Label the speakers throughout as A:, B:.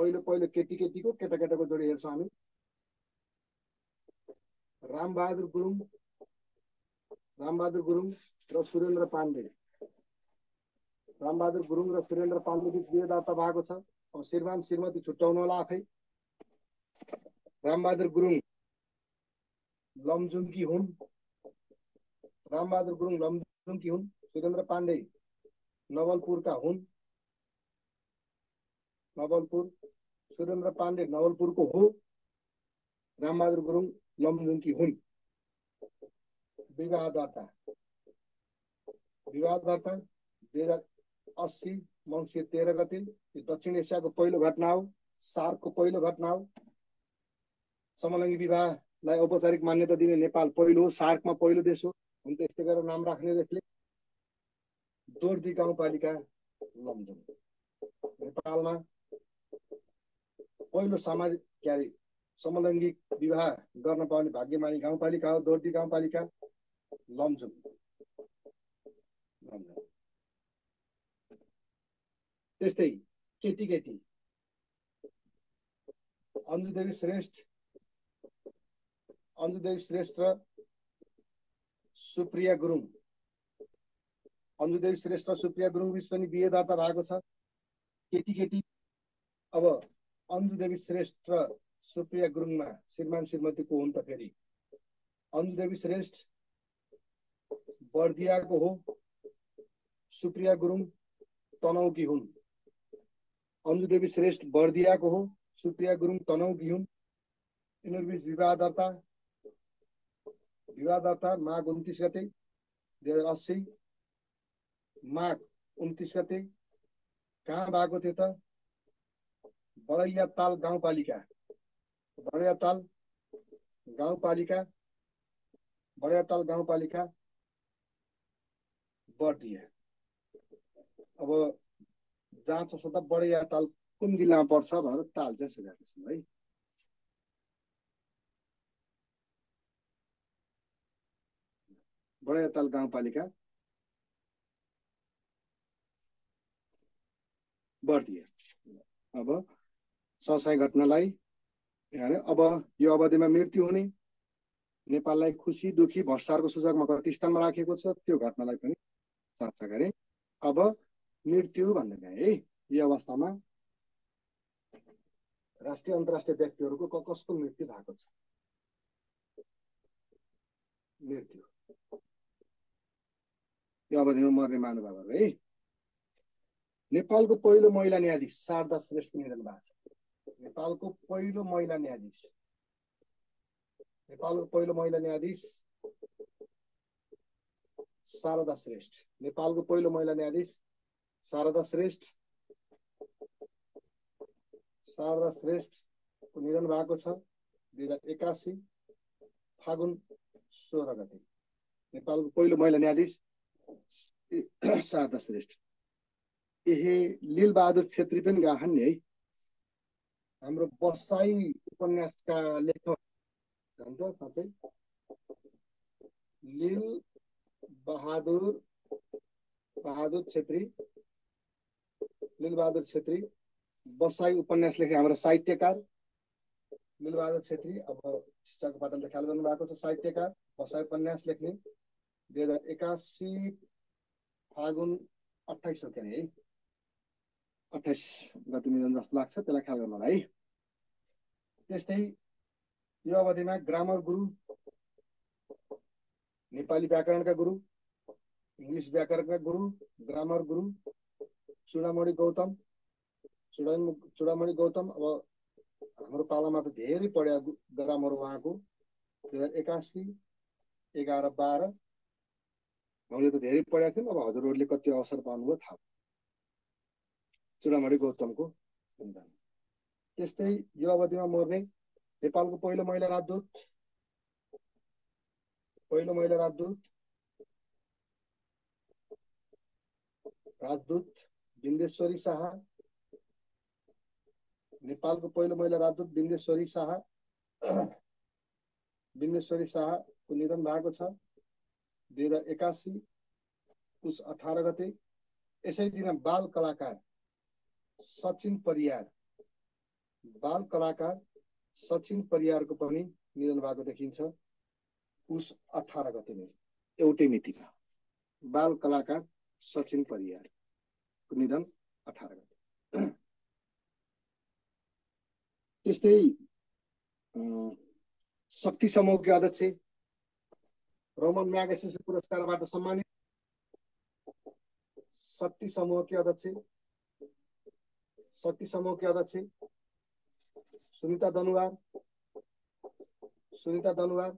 A: पहिलो पहिलो केटी केटीको केटा केटाको जोडी हेर्छौँ हामी। रामबहादुर गुरुङ र सुरेन्द्र पाण्डे। रामबहादुर गुरुङ र सुरेन्द्र पाण्डे बीच बिहे दर्ता भएको छ। अब श्रीमान श्रीमती छुट्याउनु होला आफै। रामबहादुर गुरुङ लमजुङकी हुन्। रामबहादुर गुरुङ लमजुङकी हुन्। सुरेन्द्र पाण्डे नवलपुरका हुन्। नवलपुर। सुरेन्द्र पाण्डे नवलपुरको हो। रामबहादुर गुरुङ लमजुङकी हुन्। विवाह दर्ता 2080 मङ्सिर 13 गते। यो दक्षिण एसियाको पहिलो घटना हो। सार्कको पहिलो घटना हो। समलैङ्गी विवाहलाई औपचारिक मान्यता दिने नेपाल पहिलो हो। सार्कमा पहिलो देश हो। हुन त यस्तै गरेर नाम राख्ने देशले। दोर्दी गाउँपालिका लमजुङ नेपालमा पहिलो सामाजिक समलैङ्गिक विवाह गर्न पाउने भाग्यमानी गाउँपालिका हो दोर्दी गाउँपालिका लमजुङ। त्यस्तै केटी केटी अन्जुदेवी श्रेष्ठ र सुप्रिया गुरुङ। अन्जुदेवी श्रेष्ठ र सुप्रिया गुरुङ बीच पनि बिहे दर्ता भएको छ। केटी केटी अब अन्जुदेवी श्रेष्ठ र सुप्रिया गुरुङमा श्रीमान श्रीमती को हुन् त फेरि। अन्जुदेवी श्रेष्ठ बर्दियाको हो। सुप्रिया गुरुङ तनहुकी हुन्। अन्जुदेवी श्रेष्ठ बर्दियाको हो। सुप्रिया गुरुङ तनहुकी हुन्। यिनीहरू बीच विवाह दर्ता माघ 29 गते 2080। माघ 29 गते कहाँ भएको थियो त? बडैयाताल गाउँपालिका बर्दिया। अब जाँच सदा बडैयाताल कुन जिल्लामा पर्छ भनेर ताल चाहिँ सुझाएको छ है। बडैयाताल गाउँपालिका बर्दिया। अब ससाई घटनालाई अब यो अवधिमा मृत्यु हुने, नेपाललाई खुसी दुखी भ्रष्टाचारको सूचकमा कति स्थानमा राखेको छ त्यो घटनालाई पनि चर्चा गरे। अब मृत्यु भन्ने है यो अवस्थामा राष्ट्रिय अन्तर्राष्ट्रिय व्यक्तिहरूको कसको मृत्यु भएको छ। मृत्यु यो अवधिमा मर्ने महानुभावहरू है। नेपालको पहिलो महिला न्यायाधीश शारदा श्रेष्ठ निधन भएको छ। नेपालको पहिलो महिला न्यायाधीश शारदा श्रेष्ठ। नेपालको पहिलो महिला न्यायाधीश शारदा श्रेष्ठको निधन भएको छ 2081 फागुन 16 गते। नेपालको पहिलो महिला न्यायाधीश शारदा श्रेष्ठ। लीलबहादुर छेत्री पनि गाहन् नि है। हाम्रो बसाई उपन्यासका लेखक भन्छ साँच्चै लीलबहादुर छेत्री बसाई उपन्यास लेखे हाम्रो साहित्यकार लीलबहादुर छेत्री। अब शिक्षाको पाटनले ख्याल गर्नु भएको छ। साहित्यकार बसाई उपन्यास लेख्ने 2081 फागुन 28 हो के है 28 गते निधन जस्तो लाग्छ। त्यसलाई ख्याल गर्नु होला है। त्यस्तै यो अवधिमा ग्रामर गुरु, नेपाली व्याकरणका गुरु, इङ्ग्लिस व्याकरणका गुरु, ग्रामर गुरु चूडामणि गौतम। अब हाम्रो पालामा त धेरै पढ्या ग्रामर उहाँको 2081 11 12 हामीले त धेरै पढेका थियौँ। अब हजुरहरूले कति अवसर पाउनुभयो थाहा। चूडामणि गौतमको निधन। त्यस्तै यो अवधिमा मर्ने नेपालको पहिलो महिला राजदूत बिन्देश्वरी शाह। नेपालको पहिलो महिला राजदूत बिन्देश्वरी शाहको निधन भएको छ 2081 पुस 18 गते। यसै दिन बाल कलाकार सचिन परियार बाल कलाकार सचिन परियारको पनि निधन भएको देखिन्छ पुस 18 गते नै एउटै मितिमा। बाल कलाकार सचिन परियारको निधन 18 गते। त्यस्तै शक्ति समूहका अध्यक्ष रोमन म्यागसेसे पुरस्कारबाट सम्मानित शक्ति समूहकी अध्यक्ष सुनिता दनुवार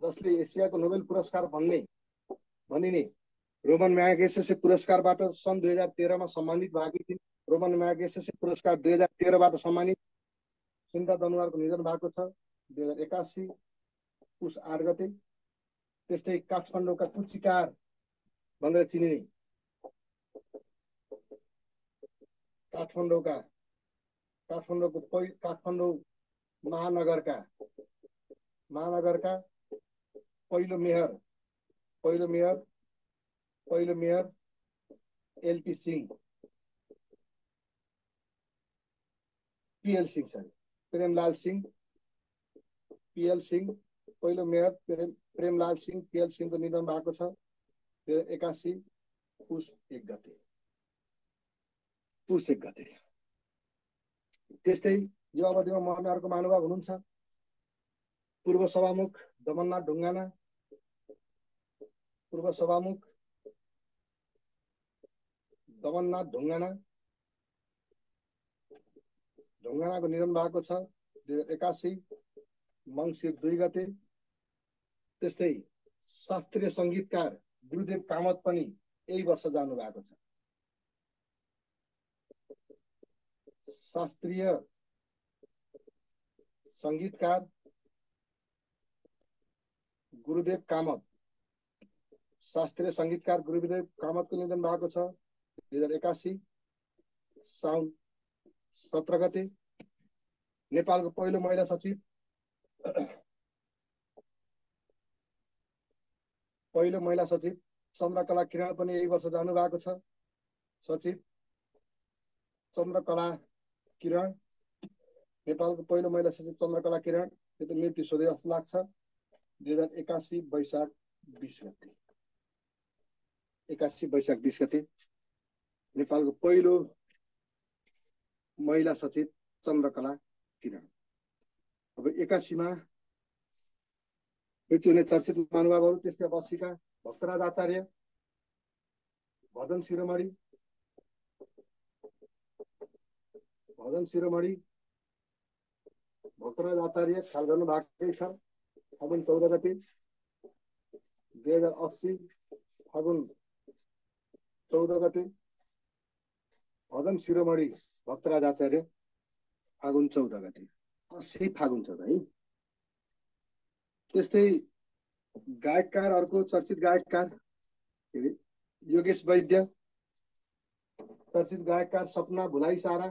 A: जसले एसियाको नोबेल पुरस्कार भनिने रोमन म्यागसेसे पुरस्कारबाट सन् 2013 मा सम्मानित भएकी थिइन्। रोमन म्यागसेसे पुरस्कार 2013 बाट सम्मानित सुनिता दनुवारको निधन भएको छ 2081 पुस 8 गते। त्यस्तै काठमाडौँका कुचिकार भनेर चिनिने काठमाडौँ महानगरका पहिलो mayor LP Singh PL Singh sir Premlal Singh PL Singh पहिलो मेयर प्रेमलाल सिंह पीएल सिंहको निधन भएको छ 2081 पुस 1 गते। त्यस्तै यो अवधिमा मर्नेहरूको महानुभाव हुनुहुन्छ पूर्व सभामुख दमननाथ ढुङ्गानाको निधन भएको छ 2081 मङ्सिर 2 गते। त्यस्तै शास्त्रीय संगीतकार गुरुदेव कामत पनि यही वर्ष जानु भएको छ। शास्त्रीय संगीतकार गुरुदेव कामतको निधन भएको छ 2081 साउन 17 गते। नेपालको पहिलो महिला सचिव चन्द्रकला किरण पनि यही वर्ष जानु भएको छ। सचिव चन्द्रकला किरण नेपालको पहिलो महिला सचिव चन्द्रकला किरण यो त मृत्यु सोधे जस्तो लाग्छ 2081 वैशाख 20 गते नेपालको पहिलो महिला सचिव चन्द्रकला किरण। अब 81 मा मृत्यु हुने चर्चित महानुभावहरू त्यस्तै 80 का भक्तराज आचार्य भजन शिरोमणि भक्तराज आचार्य ख्याल गर्नु भएको छ फागुन 14 गते 2080 फागुन 14 गते भजन शिरोमणि भक्तराज आचार्य फागुन 14 गते 80 फागुन 14 है। त्यस्तै गायककार अर्को चर्चित गायककार योगेश वैद्य चर्चित गायककार सपना भुलाई सारा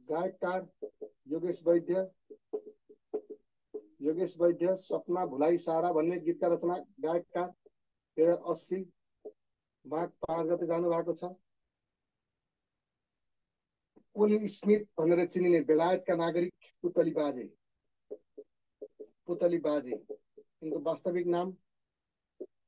A: गायककार योगेश वैद्य सपना भुलाई सारा भन्ने गीतका रचना गायककार 2080 माघ 5 गते जानु भएको छ। कोलिन स्मिथ भनेर चिनिने बेलायतका नागरिक पुतली बाजे उनको वास्तविक नाम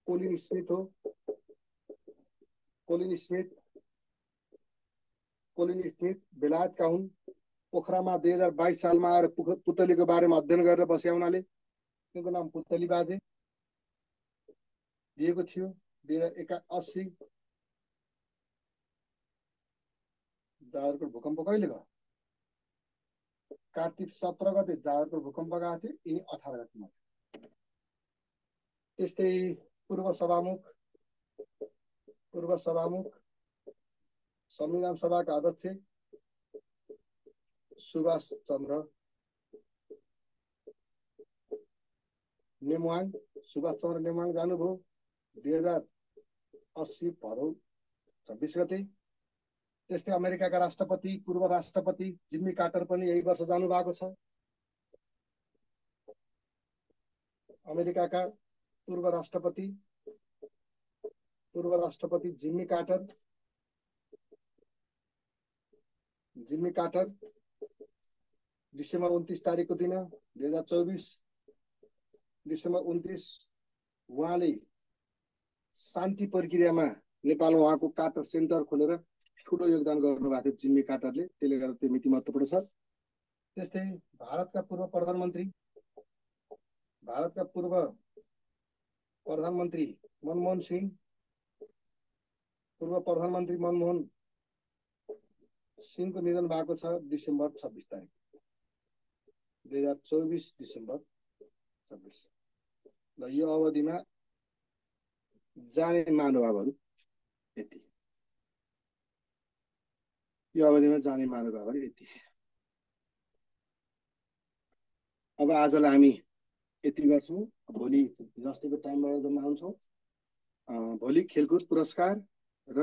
A: कोलिन स्मिथ हो। कोलिन स्मिथ बेलायतका हुन्। पोखरामा 2022 सालमा आएर पुतलीको बारेमा अध्ययन गरेर बसे हुनाले उनको नाम पुतली बाजे दिएको थियो। 2081 जाजरकोट भूकम्प कहिले भयो? कार्तिक 17 गते जाजरकोट भूकम्प गएको थियो, यिनी 18 गतेमा। त्यस्तै पूर्व सभामुख संविधान सभाका अध्यक्ष सुभाष चन्द्र नेमुवाङ जानुभयो 2080 भदौ 26 गते। त्यस्तै अमेरिकाका पूर्व राष्ट्रपति जिम्मी कार्टर पनि यही वर्ष जानु भएको छ। अमेरिकाका पूर्व राष्ट्रपति Jimmy Carter Jimmy Carter December 29 तारिकको दिन 2024 डिसेम्बर 29 उहाँले शान्ति प्रक्रियामा नेपालमा उहाँको कार्टर सेन्टर खोलेर ठुलो योगदान गर्नुभएको थियो जिम्मी कार्टरले, त्यसले गर्दा त्यो मिति महत्त्वपूर्ण छ। त्यस्तै भारतका पूर्व प्रधानमन्त्री मनमोहन सिंह, पूर्व प्रधानमन्त्री मनमोहन सिंहको निधन भएको छ डिसेम्बर 26 तारिक 2024 डिसेम्बर 26। र यो अवधिमा जाने महानुभावहरू यति। अब आजलाई हामी यति गर्छौँ। भोलि जस्तीको टाइमबाट जम्मा हुन्छौँ। भोलि खेलकुद पुरस्कार र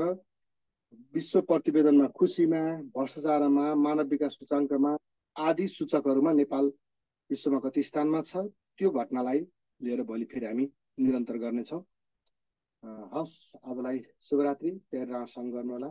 A: विश्व प्रतिवेदनमा खुसीमा, भ्रष्टाचारमा, मानव विकास सूचाङ्कमा आदि सूचकहरूमा नेपाल विश्वमा कति स्थानमा छ, त्यो घटनालाई लिएर भोलि फेरि हामी निरन्तर गर्नेछौँ। हस्, आजलाई शुभरात्रि। प्यार रासँग गर्नुहोला।